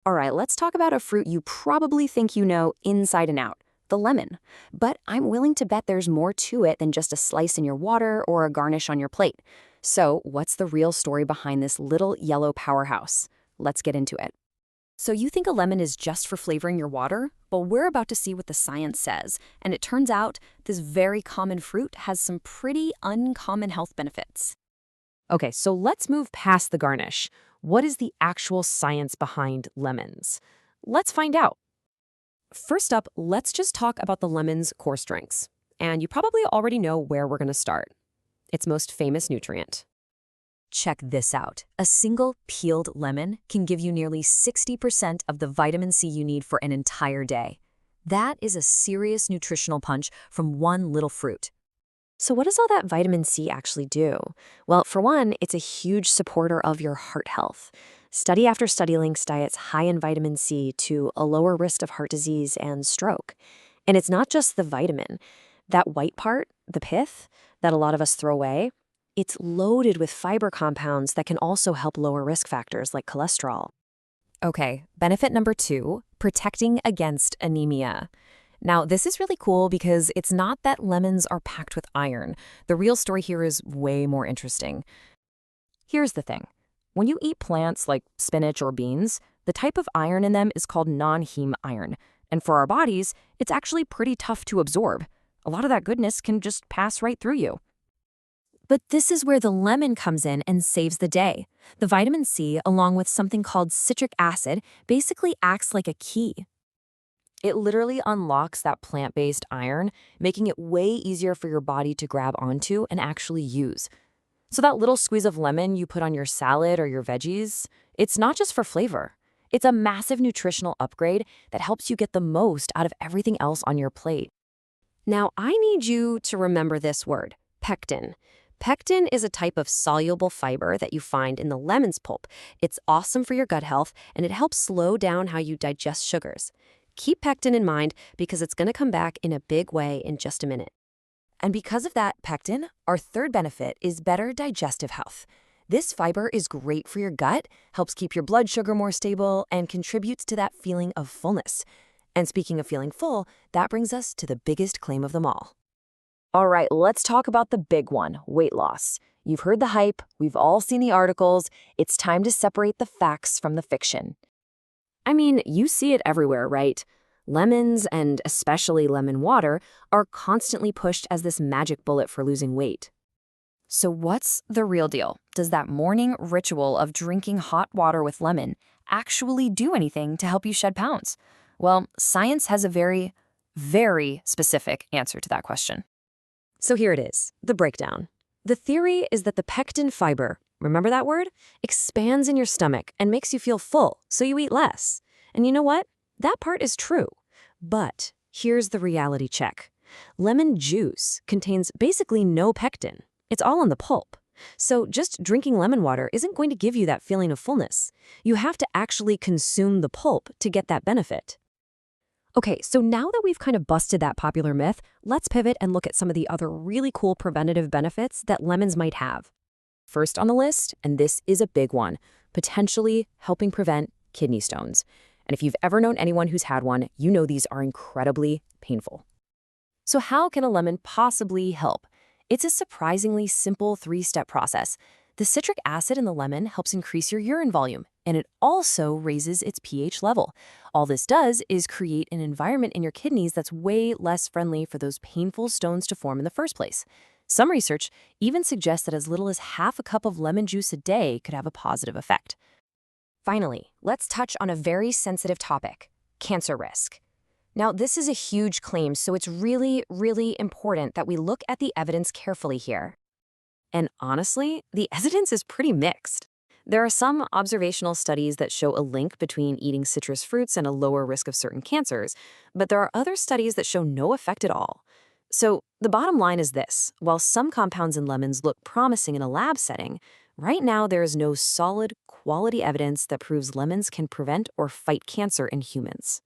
All right, let's talk about a fruit you probably think you know inside and out, the lemon. But I'm willing to bet there's more to it than just a slice in your water or a garnish on your plate. So, what's the real story behind this little yellow powerhouse? Let's get into it. So, you think a lemon is just for flavoring your water? Well, we're about to see what the science says. And it turns out this very common fruit has some pretty uncommon health benefits. Okay, so let's move past the garnish. What is the actual science behind lemons? Let's find out. First up, let's just talk about the lemon's core strengths. And you probably already know where we're going to start. Its most famous nutrient. Check this out. A single peeled lemon can give you nearly 60% of the vitamin C you need for an entire day. That is a serious nutritional punch from one little fruit. So what does all that vitamin C actually do? Well, for one, it's a huge supporter of your heart health. Study after study links diets high in vitamin C to a lower risk of heart disease and stroke. And it's not just the vitamin. That white part, the pith, that a lot of us throw away, it's loaded with fiber compounds that can also help lower risk factors like cholesterol. Okay, benefit number 2, protecting against anemia. Now, this is really cool because it's not that lemons are packed with iron. The real story here is way more interesting. Here's the thing. When you eat plants like spinach or beans, the type of iron in them is called non-heme iron. And for our bodies, it's actually pretty tough to absorb. A lot of that goodness can just pass right through you. But this is where the lemon comes in and saves the day. The vitamin C, along with something called citric acid, basically acts like a key. It literally unlocks that plant-based iron, making it way easier for your body to grab onto and actually use. So that little squeeze of lemon you put on your salad or your veggies, it's not just for flavor. It's a massive nutritional upgrade that helps you get the most out of everything else on your plate. Now, I need you to remember this word, pectin. Pectin is a type of soluble fiber that you find in the lemon's pulp. It's awesome for your gut health, and it helps slow down how you digest sugars. Keep pectin in mind because it's going to come back in a big way in just a minute. And because of that pectin, our third benefit is better digestive health. This fiber is great for your gut, helps keep your blood sugar more stable, and contributes to that feeling of fullness. And speaking of feeling full, that brings us to the biggest claim of them all. All right, let's talk about the big one, weight loss. You've heard the hype, we've all seen the articles. It's time to separate the facts from the fiction. I mean, you see it everywhere, right? Lemons, and especially lemon water, are constantly pushed as this magic bullet for losing weight. So what's the real deal? Does that morning ritual of drinking hot water with lemon actually do anything to help you shed pounds? Well, science has a very, very specific answer to that question. So here it is, the breakdown. The theory is that the pectin fiber, remember that word? Expands in your stomach and makes you feel full, so you eat less. And you know what? That part is true. But here's the reality check. Lemon juice contains basically no pectin. It's all in the pulp. So just drinking lemon water isn't going to give you that feeling of fullness. You have to actually consume the pulp to get that benefit. Okay, so now that we've kind of busted that popular myth, let's pivot and look at some of the other really cool preventative benefits that lemons might have. First on the list, and this is a big one, potentially helping prevent kidney stones. And if you've ever known anyone who's had one, you know these are incredibly painful. So how can a lemon possibly help? It's a surprisingly simple 3-step process. The citric acid in the lemon helps increase your urine volume, and it also raises its pH level. All this does is create an environment in your kidneys that's way less friendly for those painful stones to form in the first place. Some research even suggests that as little as half a cup of lemon juice a day could have a positive effect. Finally, let's touch on a very sensitive topic, cancer risk. Now, this is a huge claim, so it's really, really important that we look at the evidence carefully here. And honestly, the evidence is pretty mixed. There are some observational studies that show a link between eating citrus fruits and a lower risk of certain cancers, but there are other studies that show no effect at all. So the bottom line is this. While some compounds in lemons look promising in a lab setting, right now there is no solid, quality evidence that proves lemons can prevent or fight cancer in humans.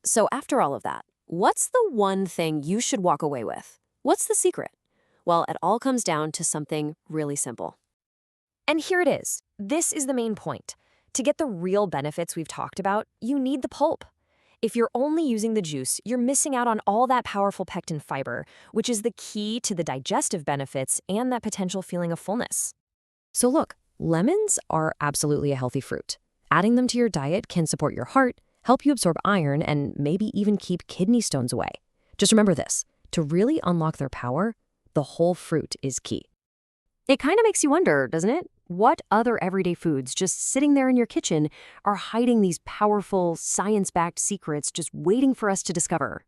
So after all of that, what's the one thing you should walk away with? What's the secret? Well, it all comes down to something really simple. And here it is. This is the main point. To get the real benefits we've talked about, you need the pulp. If you're only using the juice, you're missing out on all that powerful pectin fiber, which is the key to the digestive benefits and that potential feeling of fullness. So look, lemons are absolutely a healthy fruit. Adding them to your diet can support your heart, help you absorb iron, and maybe even keep kidney stones away. Just remember this, to really unlock their power, the whole fruit is key. It kind of makes you wonder, doesn't it? What other everyday foods just sitting there in your kitchen are hiding these powerful, science-backed secrets just waiting for us to discover?